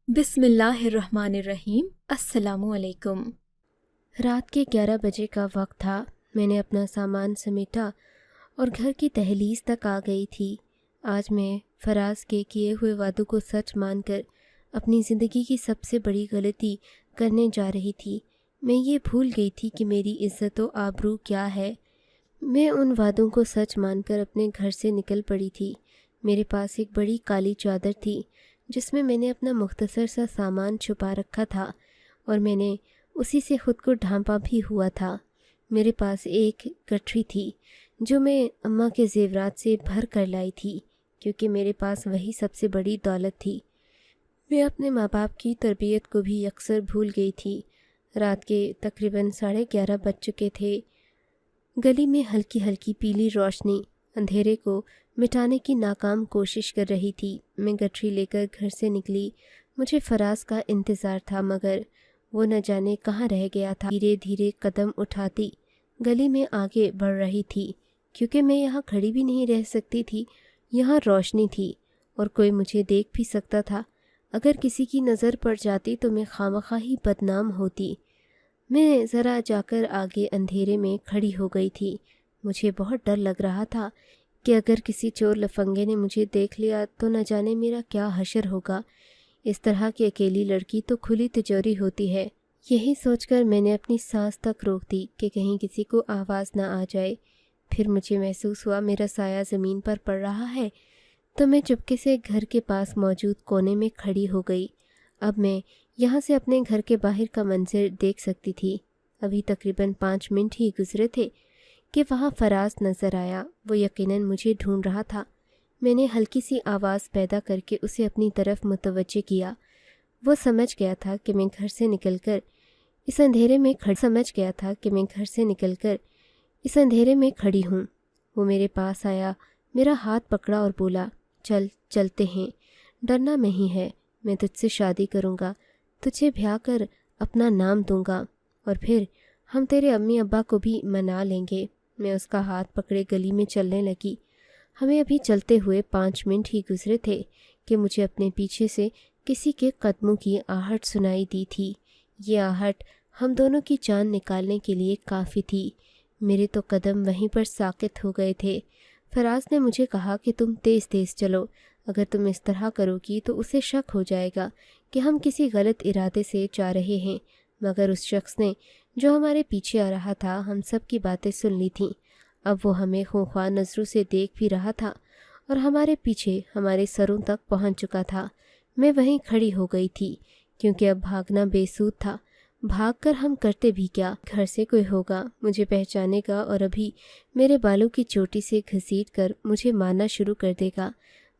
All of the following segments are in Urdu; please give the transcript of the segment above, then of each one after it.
بسم اللہ الرحمن الرحیم۔ السلام علیکم۔ رات کے 11 بجے کا وقت تھا۔ میں نے اپنا سامان سمیٹا اور گھر کی دہلیز تک آ گئی تھی۔ آج میں فراز کے کیے ہوئے وعدوں کو سچ مان کر اپنی زندگی کی سب سے بڑی غلطی کرنے جا رہی تھی۔ میں یہ بھول گئی تھی کہ میری عزت و آبرو کیا ہے۔ میں ان وعدوں کو سچ مان کر اپنے گھر سے نکل پڑی تھی۔ میرے پاس ایک بڑی کالی چادر تھی جس میں نے اپنا مختصر سا سامان چھپا رکھا تھا اور میں نے اسی سے خود کو ڈھانپا بھی ہوا تھا۔ میرے پاس ایک گٹھری تھی جو میں اماں کے زیورات سے بھر کر لائی تھی، کیونکہ میرے پاس وہی سب سے بڑی دولت تھی۔ میں اپنے ماں باپ کی تربیت کو بھی اکثر بھول گئی تھی۔ رات کے تقریباً 11:30 بج چکے تھے۔ گلی میں ہلکی ہلکی پیلی روشنی اندھیرے کو مٹانے کی ناکام کوشش کر رہی تھی۔ میں گٹھری لے کر گھر سے نکلی۔ مجھے فراز کا انتظار تھا، مگر وہ نہ جانے کہاں رہ گیا تھا۔ دھیرے دھیرے قدم اٹھاتی گلی میں آگے بڑھ رہی تھی، کیونکہ میں یہاں کھڑی بھی نہیں رہ سکتی تھی۔ یہاں روشنی تھی اور کوئی مجھے دیکھ بھی سکتا تھا۔ اگر کسی کی نظر پڑ جاتی تو میں خواہ ہی بدنام ہوتی۔ میں ذرا جا کر آگے اندھیرے میں کھڑی ہو گئی تھی۔ مجھے بہت ڈر لگ رہا تھا کہ اگر کسی چور لفنگے نے مجھے دیکھ لیا تو نہ جانے میرا کیا حشر ہوگا۔ اس طرح کی اکیلی لڑکی تو کھلی تجوری ہوتی ہے۔ یہی سوچ کر میں نے اپنی سانس تک روک دی کہ کہیں کسی کو آواز نہ آ جائے۔ پھر مجھے محسوس ہوا میرا سایہ زمین پر پڑ رہا ہے، تو میں چپکے سے گھر کے پاس موجود کونے میں کھڑی ہو گئی۔ اب میں یہاں سے اپنے گھر کے باہر کا منظر دیکھ سکتی تھی۔ ابھی تقریباً 5 منٹ ہی گزرے تھے کہ وہاں فراز نظر آیا۔ وہ یقیناً مجھے ڈھونڈ رہا تھا۔ میں نے ہلکی سی آواز پیدا کر کے اسے اپنی طرف متوجہ کیا۔ وہ سمجھ گیا تھا کہ میں گھر سے نکل کر اس اندھیرے میں کھڑی ہوں۔ وہ میرے پاس آیا، میرا ہاتھ پکڑا اور بولا، چلتے ہیں، ڈرنا نہیں ہے، میں تجھ سے شادی کروں گا، تجھے بیاہ کر اپنا نام دوں گا اور پھر ہم تیرے امی ابا کو بھی منا لیں گے۔ میں اس کا ہاتھ پکڑے گلی میں چلنے لگی۔ ہمیں ابھی چلتے ہوئے 5 منٹ ہی گزرے تھے کہ مجھے اپنے پیچھے سے کسی کے قدموں کی آہٹ سنائی دی تھی۔ یہ آہٹ ہم دونوں کی جان نکالنے کے لیے کافی تھی۔ میرے تو قدم وہیں پر ساکت ہو گئے تھے۔ فراز نے مجھے کہا کہ تم تیز تیز چلو، اگر تم اس طرح کرو گی تو اسے شک ہو جائے گا کہ ہم کسی غلط ارادے سے جا رہے ہیں۔ مگر اس شخص نے جو ہمارے پیچھے آ رہا تھا ہم سب کی باتیں سن لی تھیں۔ اب وہ ہمیں خونخوار نظروں سے دیکھ بھی رہا تھا اور ہمارے پیچھے ہمارے سروں تک پہنچ چکا تھا۔ میں وہیں کھڑی ہو گئی تھی، کیونکہ اب بھاگنا بے سود تھا۔ بھاگ کر ہم کرتے بھی کیا؟ گھر سے کوئی ہوگا، مجھے پہچانے گا اور ابھی میرے بالوں کی چوٹی سے گھسیٹ کر مجھے مارنا شروع کر دے گا۔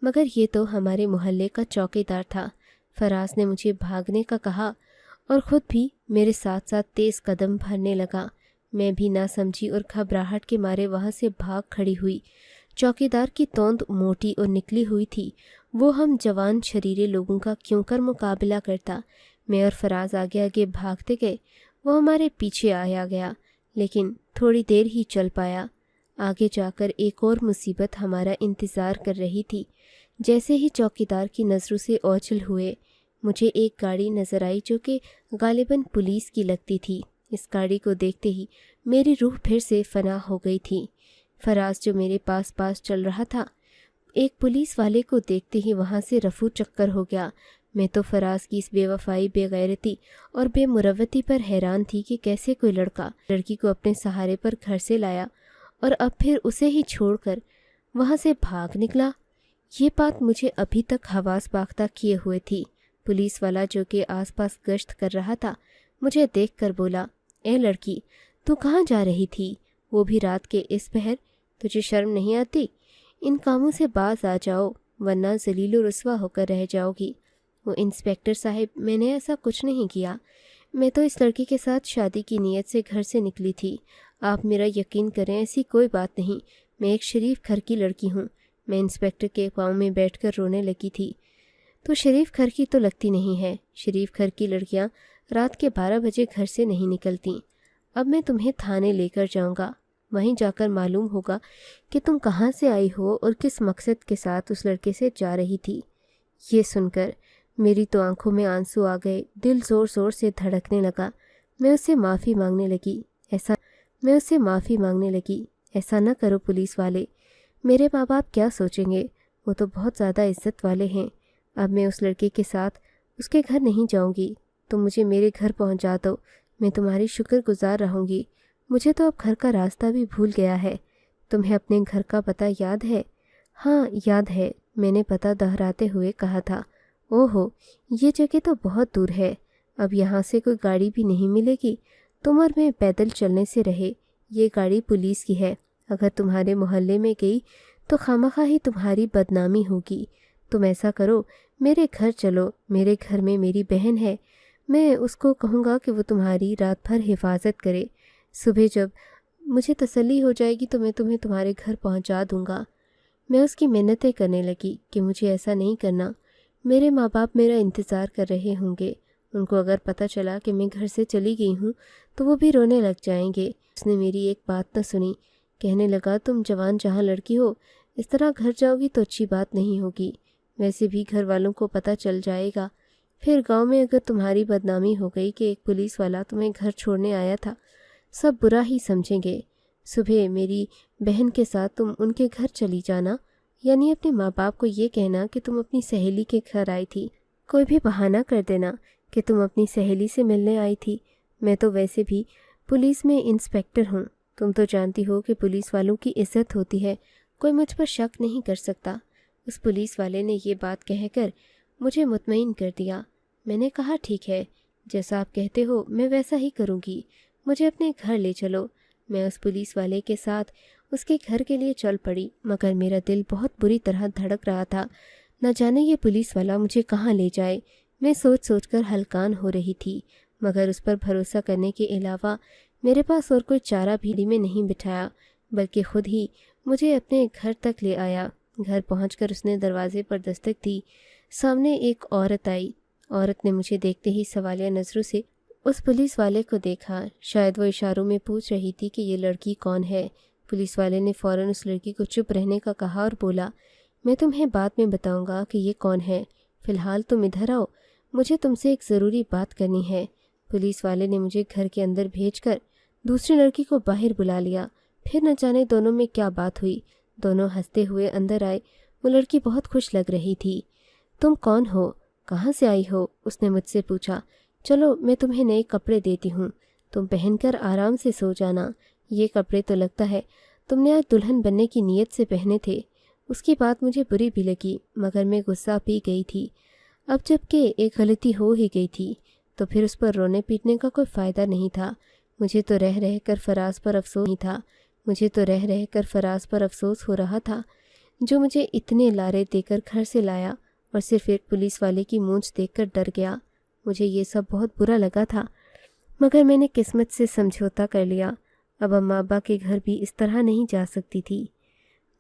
مگر یہ تو ہمارے محلے کا چوکیدار تھا۔ فراز نے مجھے بھاگنے کا کہا اور خود بھی میرے ساتھ ساتھ تیز قدم بھرنے لگا۔ میں بھی نہ سمجھی اور گھبراہٹ کے مارے وہاں سے بھاگ کھڑی ہوئی۔ چوکیدار کی توند موٹی اور نکلی ہوئی تھی۔ وہ ہم جوان شریرے لوگوں کا کیوں کر مقابلہ کرتا؟ میں اور فراز آگے آگے بھاگتے گئے۔ وہ ہمارے پیچھے آیا گیا، لیکن تھوڑی دیر ہی چل پایا۔ آگے جا کر ایک اور مصیبت ہمارا انتظار کر رہی تھی۔ جیسے ہی چوکیدار کی نظروں سے اوجھل ہوئے، مجھے ایک گاڑی نظر آئی جو کہ غالباً پولیس کی لگتی تھی۔ اس گاڑی کو دیکھتے ہی میری روح پھر سے فنا ہو گئی تھی۔ فراز جو میرے پاس پاس چل رہا تھا، ایک پولیس والے کو دیکھتے ہی وہاں سے رفو چکر ہو گیا۔ میں تو فراز کی اس بے وفائی، بے غیرتی اور بے مروتی پر حیران تھی کہ کیسے کوئی لڑکی کو اپنے سہارے پر گھر سے لایا اور اب پھر اسے ہی چھوڑ کر وہاں سے بھاگ نکلا۔ یہ بات مجھے ابھی تک حواس باختہ کیے ہوئے تھی۔ پولیس والا جو کہ آس پاس گشت کر رہا تھا مجھے دیکھ کر بولا، اے لڑکی، تو کہاں جا رہی تھی؟ وہ بھی رات کے اس پہر؟ تجھے شرم نہیں آتی؟ ان کاموں سے باز آ جاؤ ورنہ ذلیل و رسوا ہو کر رہ جاؤ گی۔ وہ انسپیکٹر صاحب، میں نے ایسا کچھ نہیں کیا۔ میں تو اس لڑکی کے ساتھ شادی کی نیت سے گھر سے نکلی تھی۔ آپ میرا یقین کریں، ایسی کوئی بات نہیں۔ میں ایک شریف گھر کی لڑکی ہوں۔ میں انسپیکٹر کے پاؤں میں بیٹھ کر رونے لگی تھی۔ تو شریف گھر کی تو لگتی نہیں ہے۔ شریف گھر کی لڑکیاں رات کے 12 بجے گھر سے نہیں نکلتیں۔ اب میں تمہیں تھانے لے کر جاؤں گا، وہیں جا کر معلوم ہوگا کہ تم کہاں سے آئی ہو اور کس مقصد کے ساتھ اس لڑکے سے جا رہی تھی۔ یہ سن کر میری تو آنکھوں میں آنسو آ گئے، دل زور زور سے دھڑکنے لگا۔ میں اس سے معافی مانگنے لگی، ایسا نہ کرو پولیس والے، میرے ماں باپ کیا سوچیں گے، وہ تو بہت زیادہ عزت والے ہیں۔ اب میں اس لڑکے کے ساتھ اس کے گھر نہیں جاؤں گی، تم مجھے میرے گھر پہنچا دو، میں تمہاری شکر گزار رہوں گی۔ مجھے تو اب گھر کا راستہ بھی بھول گیا ہے۔ تمہیں اپنے گھر کا پتہ یاد ہے؟ ہاں یاد ہے، میں نے پتہ دہراتے ہوئے کہا تھا۔ اوہو، یہ جگہ تو بہت دور ہے، اب یہاں سے کوئی گاڑی بھی نہیں ملے گی، تم اور میں پیدل چلنے سے رہے۔ یہ گاڑی پولیس کی ہے، اگر تمہارے محلے میں گئی تو خواہ ہی تمہاری بدنامی ہوگی۔ تم ایسا کرو، میرے گھر چلو، میرے گھر میں میری بہن ہے، میں اس کو کہوں گا کہ وہ تمہاری رات بھر حفاظت کرے، صبح جب مجھے تسلی ہو جائے گی تو میں تمہیں تمہارے گھر پہنچا دوں گا۔ میں اس کی منتیں کرنے لگی کہ مجھے ایسا نہیں کرنا، میرے ماں باپ میرا انتظار کر رہے ہوں گے، ان کو اگر پتہ چلا کہ میں گھر سے چلی گئی ہوں تو وہ بھی رونے لگ جائیں گے۔ اس نے میری ایک بات نہ سنی، کہنے لگا تم جوان جہاں لڑکی ہو، اس طرح گھر جاؤ گی تو اچھی بات نہیں ہوگی، ویسے بھی گھر والوں کو پتہ چل جائے گا، پھر گاؤں میں اگر تمہاری بدنامی ہو گئی کہ ایک پولیس والا تمہیں گھر چھوڑنے آیا تھا، سب برا ہی سمجھیں گے۔ صبح میری بہن کے ساتھ تم ان کے گھر چلی جانا، یعنی اپنے ماں باپ کو یہ کہنا کہ تم اپنی سہیلی کے گھر آئی تھی، کوئی بھی بہانہ کر دینا کہ تم اپنی سہیلی سے ملنے آئی تھی۔ میں تو ویسے بھی پولیس میں انسپیکٹر ہوں، تم تو جانتی ہو کہ پولیس والوں کی عزت ہوتی ہے، کوئی مجھ پر شک نہیں کر سکتا۔ اس پولیس والے نے یہ بات کہہ کر مجھے مطمئن کر دیا۔ میں نے کہا ٹھیک ہے، جیسا آپ کہتے ہو میں ویسا ہی کروں گی، مجھے اپنے گھر لے چلو۔ میں اس پولیس والے کے ساتھ اس کے گھر کے لیے چل پڑی، مگر میرا دل بہت بری طرح دھڑک رہا تھا، نہ جانے یہ پولیس والا مجھے کہاں لے جائے۔ میں سوچ سوچ کر ہلکان ہو رہی تھی، مگر اس پر بھروسہ کرنے کے علاوہ میرے پاس اور کوئی چارہ بھی میں نہیں بٹھایا، بلکہ خود ہی مجھے اپنے گھر تک لے آیا۔ گھر پہنچ کر اس نے دروازے پر دستک دی، سامنے ایک عورت آئی۔ عورت نے مجھے دیکھتے ہی سوالیہ نظروں سے اس پولیس والے کو دیکھا، شاید وہ اشاروں میں پوچھ رہی تھی کہ یہ لڑکی کون ہے۔ پولیس والے نے فوراً اس لڑکی کو چپ رہنے کا کہا اور بولا، میں تمہیں بعد میں بتاؤں گا کہ یہ کون ہے، فی الحال تم ادھر آؤ، مجھے تم سے ایک ضروری بات کرنی ہے۔ پولیس والے نے مجھے گھر کے اندر بھیج کر دوسری لڑکی کو باہر بلا لیا، پھر نہ جانے دونوں میں کیا بات ہوئی، دونوں ہنستے ہوئے اندر آئے۔ وہ لڑکی بہت خوش لگ رہی تھی۔ تم کون ہو، کہاں سے آئی ہو؟ اس نے مجھ سے پوچھا۔ چلو میں تمہیں نئے کپڑے دیتی ہوں، تم پہن کر آرام سے سو جانا، یہ کپڑے تو لگتا ہے تم نے آج دلہن بننے کی نیت سے پہنے تھے۔ اس کی بات مجھے بری بھی لگی، مگر میں غصہ پی گئی تھی۔ اب جب کہ ایک غلطی ہو ہی گئی تھی تو پھر اس پر رونے پیٹنے کا کوئی فائدہ نہیں تھا۔ مجھے تو رہ کر فراز پر افسوس ہو رہا تھا جو مجھے اتنے لارے دے کر گھر سے لایا اور صرف ایک پولیس والے کی مونچھ دیکھ کر ڈر گیا۔ مجھے یہ سب بہت برا لگا تھا، مگر میں نے قسمت سے سمجھوتا کر لیا۔ اب اماں ابا کے گھر بھی اس طرح نہیں جا سکتی تھی۔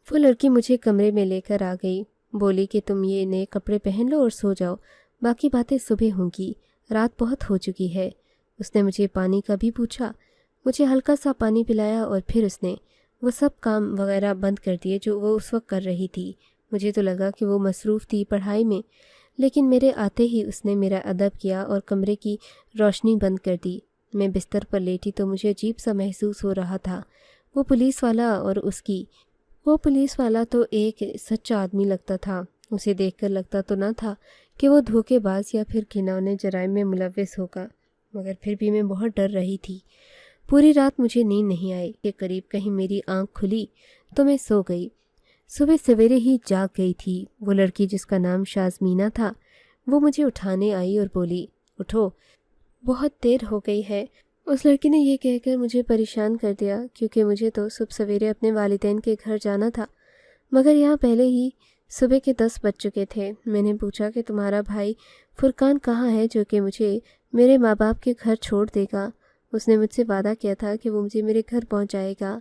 وہ لڑکی مجھے کمرے میں لے کر آ گئی، بولی کہ تم یہ نئے کپڑے پہن لو اور سو جاؤ، باقی باتیں صبح ہوں گی، رات بہت ہو چکی ہے۔ اس نے مجھے پانی کا بھی پوچھا، مجھے ہلکا سا پانی پلایا اور پھر اس نے وہ سب کام وغیرہ بند کر دیے جو وہ اس وقت کر رہی تھی۔ مجھے تو لگا کہ وہ مصروف تھی پڑھائی میں، لیکن میرے آتے ہی اس نے میرا ادب کیا اور کمرے کی روشنی بند کر دی۔ میں بستر پر لیٹی تو مجھے عجیب سا محسوس ہو رہا تھا۔ وہ پولیس والا تو ایک سچا آدمی لگتا تھا، اسے دیکھ کر لگتا تو نہ تھا کہ وہ دھوکے باز یا پھر گھناؤنے جرائم میں ملوث ہوگا، مگر پھر بھی میں بہت ڈر رہی تھی۔ پوری رات مجھے نیند نہیں آئی کہ قریب کہیں میری آنکھ کھلی تو میں سو گئی۔ صبح سویرے ہی جاگ گئی تھی۔ وہ لڑکی جس کا نام شازمینہ تھا وہ مجھے اٹھانے آئی اور بولی، اٹھو، بہت دیر ہو گئی ہے۔ اس لڑکی نے یہ کہہ کر مجھے پریشان کر دیا، کیونکہ مجھے تو صبح سویرے اپنے والدین کے گھر جانا تھا، مگر یہاں پہلے ہی صبح کے 10 بج چکے تھے۔ میں نے پوچھا کہ تمہارا بھائی فرقان کہاں ہے جو کہ مجھے میرے ماں باپ کے گھر چھوڑ دے گا؟ اس نے مجھ سے وعدہ کیا تھا کہ وہ مجھے میرے گھر پہنچائے گا۔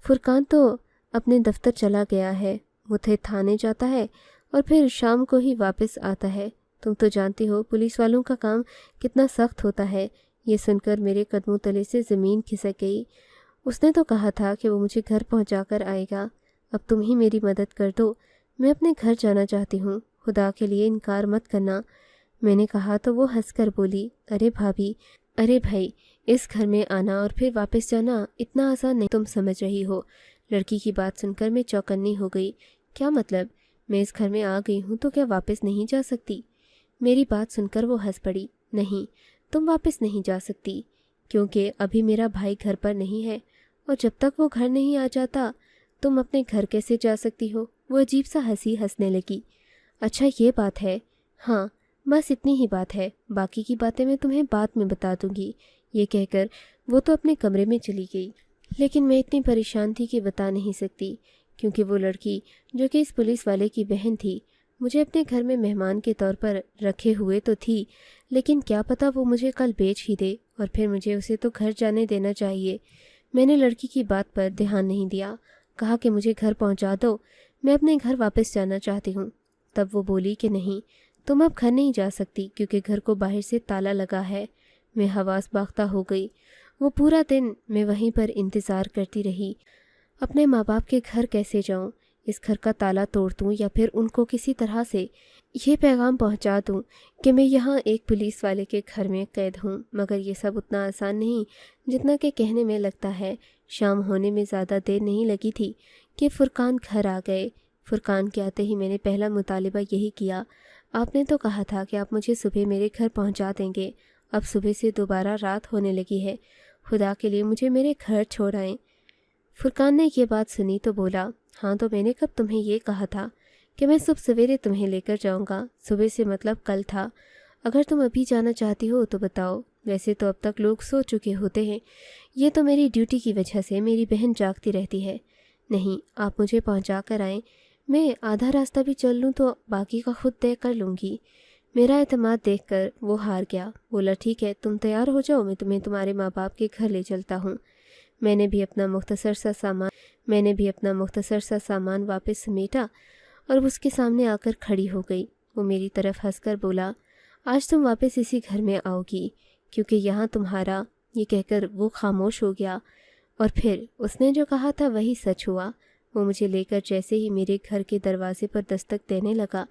فرقان تو اپنے دفتر چلا گیا ہے، وہ تھانے جاتا ہے اور پھر شام کو ہی واپس آتا ہے۔ تم تو جانتی ہو پولیس والوں کا کام کتنا سخت ہوتا ہے۔ یہ سن کر میرے قدموں تلے سے زمین کھسک گئی۔ اس نے تو کہا تھا کہ وہ مجھے گھر پہنچا کر آئے گا، اب تم ہی میری مدد کر دو، میں اپنے گھر جانا چاہتی ہوں، خدا کے لیے انکار مت کرنا۔ میں نے کہا تو وہ ہنس کر بولی، ارے بھابھی، ارے بھائی، اس گھر میں آنا اور پھر واپس جانا اتنا آسان نہیں تم سمجھ رہی ہو۔ لڑکی کی بات سن کر میں چوکنی ہو گئی۔ کیا مطلب؟ میں اس گھر میں آ گئی ہوں تو کیا واپس نہیں جا سکتی؟ میری بات سن کر وہ ہنس پڑی۔ نہیں، تم واپس نہیں جا سکتی، کیونکہ ابھی میرا بھائی گھر پر نہیں ہے، اور جب تک وہ گھر نہیں آ جاتا تم اپنے گھر کیسے جا سکتی ہو؟ وہ عجیب سا ہنسنے لگی۔ اچھا یہ بات ہے، ہاں بس اتنی ہی بات ہے، باقی کی باتیں میں تمہیں بعد میں بتا دوں گی۔ یہ کہہ کر وہ تو اپنے کمرے میں چلی گئی، لیکن میں اتنی پریشان تھی کہ بتا نہیں سکتی، کیونکہ وہ لڑکی جو کہ اس پولیس والے کی بہن تھی مجھے اپنے گھر میں مہمان کے طور پر رکھے ہوئے تو تھی، لیکن کیا پتہ وہ مجھے کل بیچ ہی دے، اور پھر مجھے اسے تو گھر جانے دینا چاہیے۔ میں نے لڑکی کی بات پر دھیان نہیں دیا، کہا کہ مجھے گھر پہنچا دو، میں اپنے گھر واپس جانا چاہتی ہوں۔ تب وہ بولی کہ نہیں، تم اب گھر نہیں جا سکتی کیونکہ گھر کو باہر سے تالا لگا ہے۔ میں حواس باختہ ہو گئی۔ وہ پورا دن میں وہیں پر انتظار کرتی رہی۔ اپنے ماں باپ کے گھر کیسے جاؤں؟ اس گھر کا تالا توڑ دوں یا پھر ان کو کسی طرح سے یہ پیغام پہنچا دوں کہ میں یہاں ایک پولیس والے کے گھر میں قید ہوں؟ مگر یہ سب اتنا آسان نہیں جتنا کہ کہنے میں لگتا ہے۔ شام ہونے میں زیادہ دیر نہیں لگی تھی کہ فرقان گھر آ گئے۔ فرقان کے آتے ہی میں نے پہلا مطالبہ یہی کیا، آپ نے تو کہا تھا کہ آپ مجھے صبح میرے گھر پہنچا دیں گے، اب صبح سے دوبارہ رات ہونے لگی ہے، خدا کے لیے مجھے میرے گھر چھوڑ آئیں۔ فرقان نے یہ بات سنی تو بولا، ہاں تو میں نے کب تمہیں یہ کہا تھا کہ میں صبح سویرے تمہیں لے کر جاؤں گا؟ صبح سے مطلب کل تھا۔ اگر تم ابھی جانا چاہتی ہو تو بتاؤ، ویسے تو اب تک لوگ سو چکے ہوتے ہیں، یہ تو میری ڈیوٹی کی وجہ سے میری بہن جاگتی رہتی ہے۔ نہیں، آپ مجھے پہنچا کر آئیں، میں آدھا راستہ بھی چل لوں تو باقی کا خود طے کر لوں گی۔ میرا اعتماد دیکھ کر وہ ہار گیا، بولا ٹھیک ہے تم تیار ہو جاؤ، میں تمہیں تمہارے ماں باپ کے گھر لے چلتا ہوں۔ میں نے بھی اپنا مختصر سا سامان واپس سمیٹا اور اس کے سامنے آ کر کھڑی ہو گئی۔ وہ میری طرف ہنس کر بولا، آج تم واپس اسی گھر میں آؤ گی کیونکہ یہاں تمہارا۔ یہ کہہ کر وہ خاموش ہو گیا، اور پھر اس نے جو کہا تھا وہی سچ ہوا۔ وہ مجھے لے کر جیسے ہی میرے گھر کے دروازے پر دستک دینے لگا،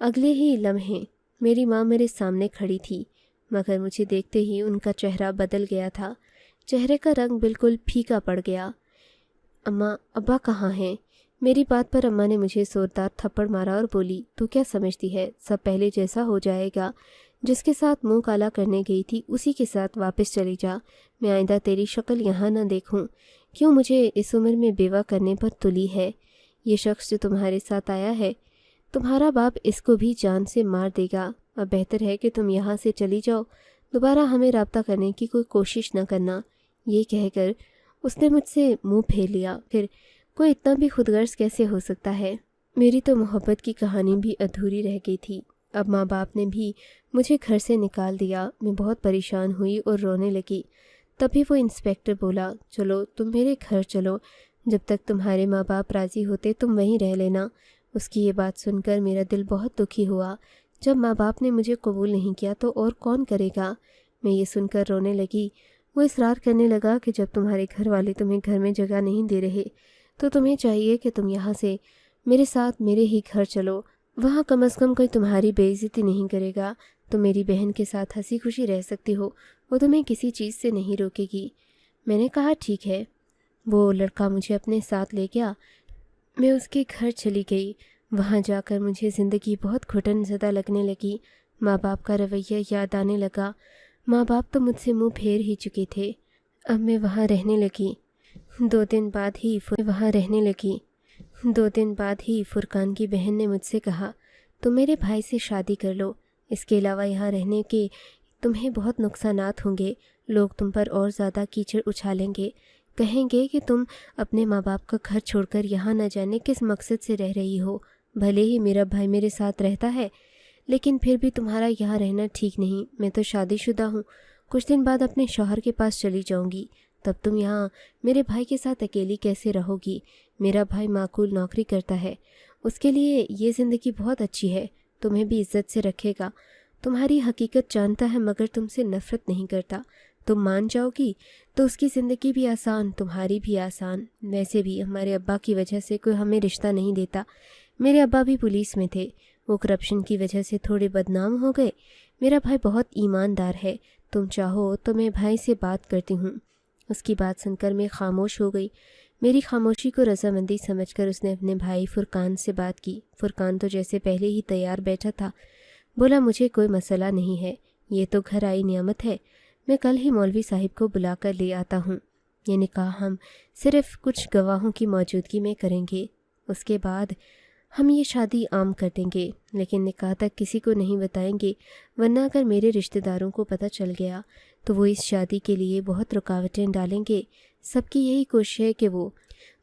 اگلے ہی لمحے میری ماں میرے سامنے کھڑی تھی، مگر مجھے دیکھتے ہی ان کا چہرہ بدل گیا تھا، چہرے کا رنگ بالکل پھیکا پڑ گیا۔ اماں، ابا کہاں ہیں؟ میری بات پر اماں نے مجھے زوردار تھپڑ مارا اور بولی، تو کیا سمجھتی ہے سب پہلے جیسا ہو جائے گا؟ جس کے ساتھ منہ کالا کرنے گئی تھی اسی کے ساتھ واپس چلی جا، میں آئندہ تیری شکل یہاں نہ دیکھوں۔ کیوں مجھے اس عمر میں بیوہ کرنے پر تلی ہے؟ یہ شخص جو تمہارے ساتھ آیا ہے، تمہارا باپ اس کو بھی جان سے مار دے گا۔ اب بہتر ہے کہ تم یہاں سے چلی جاؤ، دوبارہ ہمیں رابطہ کرنے کی کوئی کوشش نہ کرنا۔ یہ کہہ کر اس نے مجھ سے منہ پھیر لیا۔ پھر کوئی اتنا بھی خود غرض کیسے ہو سکتا ہے؟ میری تو محبت کی کہانی بھی ادھوری رہ گئی تھی۔ اب ماں باپ نے بھی مجھے گھر سے نکال دیا۔ میں بہت پریشان ہوئی اور رونے لگی۔ تبھی وہ انسپیکٹر بولا، چلو تم میرے گھر چلو، جب تک تمہارے ماں باپ راضی ہوتے تم وہیں رہ لینا۔ اس کی یہ بات سن کر میرا دل بہت دکھی ہوا۔ جب ماں باپ نے مجھے قبول نہیں کیا تو اور کون کرے گا؟ میں یہ سن کر رونے لگی۔ وہ اصرار کرنے لگا کہ جب تمہارے گھر والے تمہیں گھر میں جگہ نہیں دے رہے تو تمہیں چاہیے کہ تم یہاں سے میرے ساتھ میرے ہی گھر چلو، وہاں کم از کم کوئی تمہاری بے عزتی نہیں کرے گا، تم میری بہن کے ساتھ ہنسی خوشی رہ سکتی ہو، وہ تمہیں کسی چیز سے نہیں روکے گی۔ میں نے کہا ٹھیک ہے۔ وہ لڑکا مجھے اپنے ساتھ لے گیا۔ میں اس کے گھر چلی گئی۔ وہاں جا کر مجھے زندگی بہت گھٹن زدہ لگنے لگی۔ ماں باپ کا رویہ یاد آنے لگا۔ ماں باپ تو مجھ سے منہ پھیر ہی چکے تھے۔ اب میں وہاں رہنے لگی۔ 2 دن بعد ہی فرقان کی بہن نے مجھ سے کہا، تم میرے بھائی سے شادی کر لو، اس کے علاوہ یہاں رہنے کے تمہیں بہت نقصانات ہوں گے، لوگ تم پر اور زیادہ کیچڑ اچھالیں گے، کہیں گے کہ تم اپنے ماں باپ کا گھر چھوڑ کر یہاں نہ جانے کس مقصد سے رہ رہی ہو۔ بھلے ہی میرا بھائی میرے ساتھ رہتا ہے، لیکن پھر بھی تمہارا یہاں رہنا ٹھیک نہیں۔ میں تو شادی شدہ ہوں، کچھ دن بعد اپنے شوہر کے پاس چلی جاؤں گی، تب تم یہاں میرے بھائی کے ساتھ اکیلی کیسے رہو گی؟ میرا بھائی معقول نوکری کرتا ہے، اس کے لیے یہ زندگی بہت اچھی ہے، تمہیں بھی عزت سے رکھے گا، تمہاری حقیقت جانتا ہے مگر تم سے نفرت نہیں کرتا۔ تم مان جاؤ گی تو اس کی زندگی بھی آسان، تمہاری بھی آسان۔ ویسے بھی ہمارے ابا کی وجہ سے کوئی ہمیں رشتہ نہیں دیتا۔ میرے ابا بھی پولیس میں تھے، وہ کرپشن کی وجہ سے تھوڑے بدنام ہو گئے۔ میرا بھائی بہت ایماندار ہے، تم چاہو تو میں بھائی سے بات کرتی ہوں۔ اس کی بات سن کر میں خاموش ہو گئی۔ میری خاموشی کو رضامندی سمجھ کر اس نے اپنے بھائی فرقان سے بات کی۔ فرقان تو جیسے پہلے ہی تیار بیٹھا تھا، بولا مجھے کوئی مسئلہ نہیں ہے، یہ تو گھر آئی نعمت ہے، میں کل ہی مولوی صاحب کو بلا کر لے آتا ہوں۔ یہ نکاح ہم صرف کچھ گواہوں کی موجودگی میں کریں گے، اس کے بعد ہم یہ شادی عام کر دیں گے، لیکن نکاح تک کسی کو نہیں بتائیں گے، ورنہ اگر میرے رشتہ داروں کو پتہ چل گیا تو وہ اس شادی کے لیے بہت رکاوٹیں ڈالیں گے۔ سب کی یہی کوشش ہے کہ وہ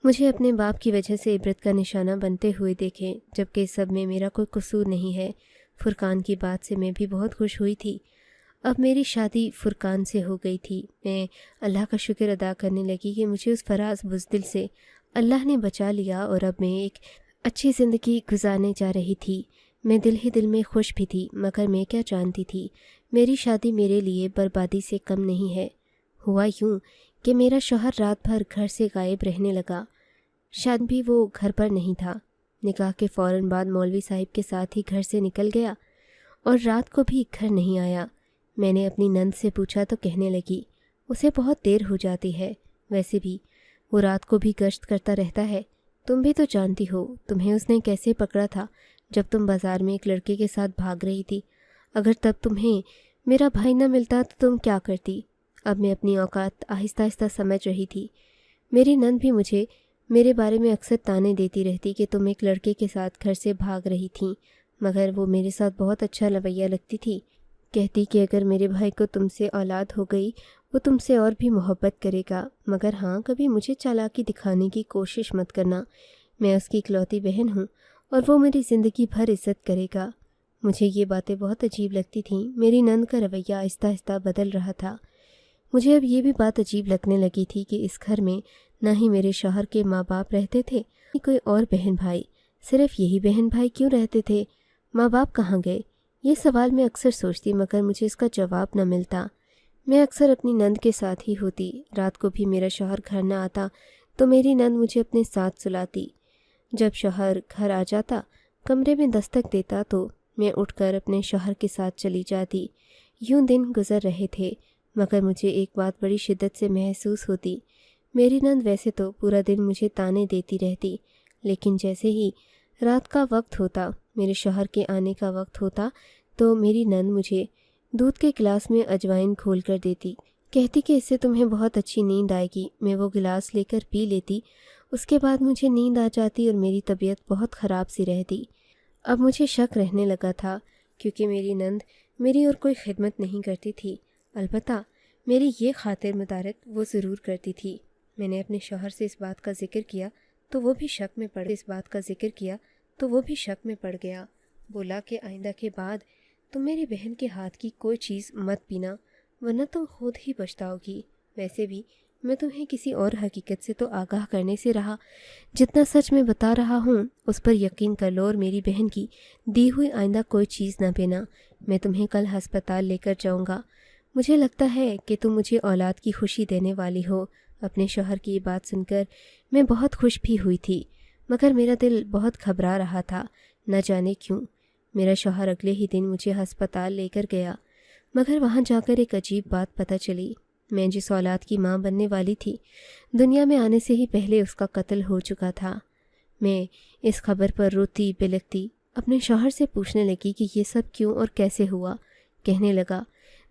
مجھے اپنے باپ کی وجہ سے عبرت کا نشانہ بنتے ہوئے دیکھیں، جبکہ اس سب میں میرا کوئی قصور نہیں ہے۔ فرقان کی بات سے میں بھی بہت خوش ہوئی تھی۔ اب میری شادی فرقان سے ہو گئی تھی۔ میں اللہ کا شکر ادا کرنے لگی کہ مجھے اس فراز بزدل سے اللہ نے بچا لیا، اور اب میں ایک اچھی زندگی گزارنے جا رہی تھی۔ میں دل ہی دل میں خوش بھی تھی، مگر میں کیا جانتی تھی میری شادی میرے لیے بربادی سے کم نہیں ہے۔ ہوا یوں کہ میرا شوہر رات بھر گھر سے غائب رہنے لگا۔ شاید بھی وہ گھر پر نہیں تھا۔ نکاح کے فوراً بعد مولوی صاحب کے ساتھ ہی گھر سے نکل گیا اور رات کو بھی گھر نہیں آیا۔ میں نے اپنی نند سے پوچھا تو کہنے لگی اسے بہت دیر ہو جاتی ہے، ویسے بھی وہ رات کو بھی گشت کرتا رہتا ہے۔ تم بھی تو جانتی ہو تمہیں اس نے کیسے پکڑا تھا جب تم بازار میں ایک لڑکے کے ساتھ بھاگ رہی تھی۔ اگر تب تمہیں میرا بھائی نہ ملتا تو تم کیا کرتی؟ اب میں اپنی اوقات آہستہ آہستہ سمجھ رہی تھی۔ میری نند بھی مجھے میرے بارے میں اکثر تانے دیتی رہتی کہ تم ایک لڑکے کے ساتھ گھر سے بھاگ رہی تھیں، مگر وہ میرے ساتھ بہت اچھا رویہ رکھتی تھی۔ کہتی کہ اگر میرے بھائی کو تم سے اولاد ہو گئی وہ تم سے اور بھی محبت کرے گا، مگر ہاں کبھی مجھے چالاکی دکھانے کی کوشش مت کرنا، میں اس کی اکلوتی بہن ہوں اور وہ میری زندگی بھر عزت کرے گا۔ مجھے یہ باتیں بہت عجیب لگتی تھیں۔ میری نند کا رویہ آہستہ آہستہ بدل رہا تھا۔ مجھے اب یہ بھی بات عجیب لگنے لگی تھی کہ اس گھر میں نہ ہی میرے شوہر کے ماں باپ رہتے تھے، نہ کوئی اور بہن بھائی، صرف یہی بہن بھائی کیوں رہتے تھے؟ ماں باپ کہاں گئے؟ یہ سوال میں اکثر سوچتی، مگر مجھے اس کا جواب نہ ملتا۔ میں اکثر اپنی نند کے ساتھ ہی ہوتی۔ رات کو بھی میرا شوہر گھر نہ آتا تو میری نند مجھے اپنے ساتھ سلاتی۔ جب شوہر گھر آ جاتا، کمرے میں دستک دیتا تو میں اٹھ کر اپنے شوہر کے ساتھ چلی جاتی۔ یوں دن گزر رہے تھے، مگر مجھے ایک بات بڑی شدت سے محسوس ہوتی۔ میری نند ویسے تو پورا دن مجھے تانے دیتی رہتی، لیکن جیسے ہی رات کا وقت ہوتا، میرے شوہر کے آنے کا وقت ہوتا، تو میری نند مجھے دودھ کے گلاس میں اجوائن گھول کر دیتی، کہتی کہ اس سے تمہیں بہت اچھی نیند آئے گی۔ میں وہ گلاس لے کر پی لیتی، اس کے بعد مجھے نیند آ جاتی اور میری طبیعت بہت خراب سی رہتی۔ اب مجھے شک رہنے لگا تھا، کیونکہ میری نند میری اور کوئی خدمت نہیں کرتی تھی، البتہ میری یہ خاطر مدارت وہ ضرور کرتی تھی۔ میں نے اپنے شوہر سے اس بات کا ذکر کیا تو وہ بھی شک میں پڑ گیا۔ بولا کہ آئندہ کے بعد تم میری بہن کے ہاتھ کی کوئی چیز مت پینا، ورنہ تم خود ہی پچھتاؤ گی۔ ویسے بھی میں تمہیں کسی اور حقیقت سے تو آگاہ کرنے سے رہا، جتنا سچ میں بتا رہا ہوں اس پر یقین کر لو، اور میری بہن کی دی ہوئی آئندہ کوئی چیز نہ پینا۔ میں تمہیں کل ہسپتال لے کر جاؤں گا۔ مجھے لگتا ہے کہ تم مجھے اولاد کی خوشی دینے والی ہو۔ اپنے شوہر کی یہ بات سن کر میں بہت خوش بھی ہوئی تھی، مگر میرا دل بہت گھبرا رہا تھا، نہ جانے کیوں۔ میرا شوہر اگلے ہی دن مجھے ہسپتال لے کر گیا، مگر وہاں جا کر ایک عجیب بات پتہ چلی۔ میں جس اولاد کی ماں بننے والی تھی، دنیا میں آنے سے ہی پہلے اس کا قتل ہو چکا تھا۔ میں اس خبر پر روتی بلکتی اپنے شوہر سے پوچھنے لگی کہ یہ سب کیوں اور کیسے ہوا۔ کہنے لگا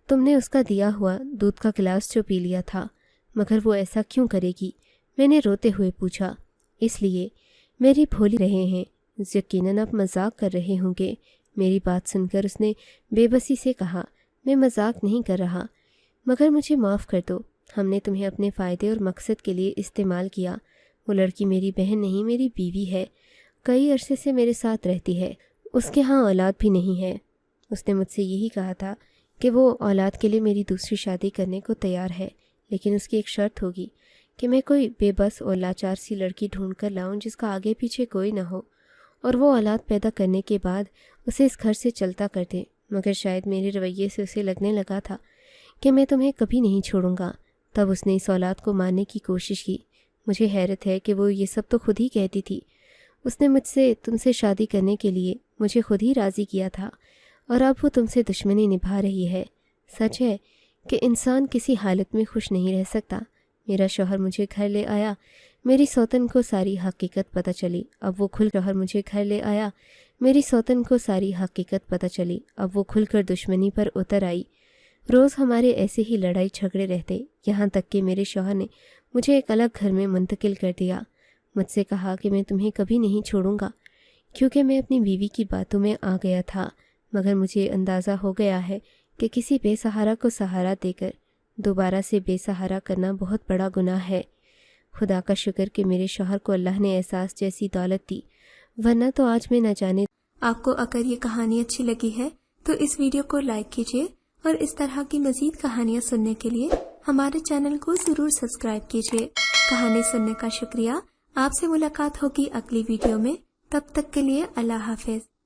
تم نے اس کا دیا ہوا دودھ کا گلاس جو پی لیا تھا، مگر وہ ایسا کیوں کرے گی؟ میں نے روتے ہوئے پوچھا۔ اس لیے میری بھولی رہے ہیں، یقیناً آپ مذاق کر رہے ہوں گے۔ میری بات سن کر اس نے بے بسی سے کہا میں مذاق نہیں کر رہا، مگر مجھے معاف کر دو، ہم نے تمہیں اپنے فائدے اور مقصد کے لیے استعمال کیا۔ وہ لڑکی میری بہن نہیں، میری بیوی ہے، کئی عرصے سے میرے ساتھ رہتی ہے، اس کے ہاں اولاد بھی نہیں ہے۔ اس نے مجھ سے یہی کہا تھا کہ وہ اولاد کے لیے میری دوسری شادی کرنے کو تیار ہے، لیکن اس کی ایک شرط ہوگی کہ میں کوئی بے بس اور لاچار سی لڑکی ڈھونڈ کر لاؤں جس کا آگے پیچھے کوئی نہ ہو، اور وہ اولاد پیدا کرنے کے بعد اسے اس گھر سے چلتا کر دے۔ مگر شاید میرے رویے سے اسے لگنے لگا تھا کہ میں تمہیں کبھی نہیں چھوڑوں گا، تب اس نے اس اولاد کو مارنے کی کوشش کی۔ مجھے حیرت ہے کہ وہ یہ سب تو خود ہی کہتی تھی، اس نے مجھ سے تم سے شادی کرنے کے لیے مجھے خود ہی راضی کیا تھا، اور اب وہ تم سے دشمنی نبھا رہی ہے۔ سچ ہے کہ انسان کسی حالت میں خوش نہیں رہ سکتا۔ میرا شوہر مجھے گھر لے آیا، میری سوتن کو ساری حقیقت پتہ چلی۔ اب وہ کھل کر دشمنی پر اتر آئی۔ روز ہمارے ایسے ہی لڑائی جھگڑے رہتے، یہاں تک کہ میرے شوہر نے مجھے ایک الگ گھر میں منتقل کر دیا۔ مجھ سے کہا کہ میں تمہیں کبھی نہیں چھوڑوں گا، کیونکہ میں اپنی بیوی کی باتوں میں آ گیا تھا، مگر مجھے اندازہ ہو گیا ہے کہ کسی بے سہارا کو سہارا دے کر دوبارہ سے بے سہارا کرنا بہت بڑا گناہ ہے۔ خدا کا شکر کہ میرے شوہر کو اللہ نے احساس جیسی دولت دی، ورنہ تو آج میں نہ جانے۔ آپ کو اگر یہ کہانی اچھی لگی ہے تو اس ویڈیو کو لائک کیجیے، اور اس طرح کی مزید کہانیاں سننے کے لیے ہمارے چینل کو ضرور سبسکرائب کیجیے۔ کہانی سننے کا شکریہ۔ آپ سے ملاقات ہوگی اگلی ویڈیو میں، تب تک کے لیے اللہ حافظ۔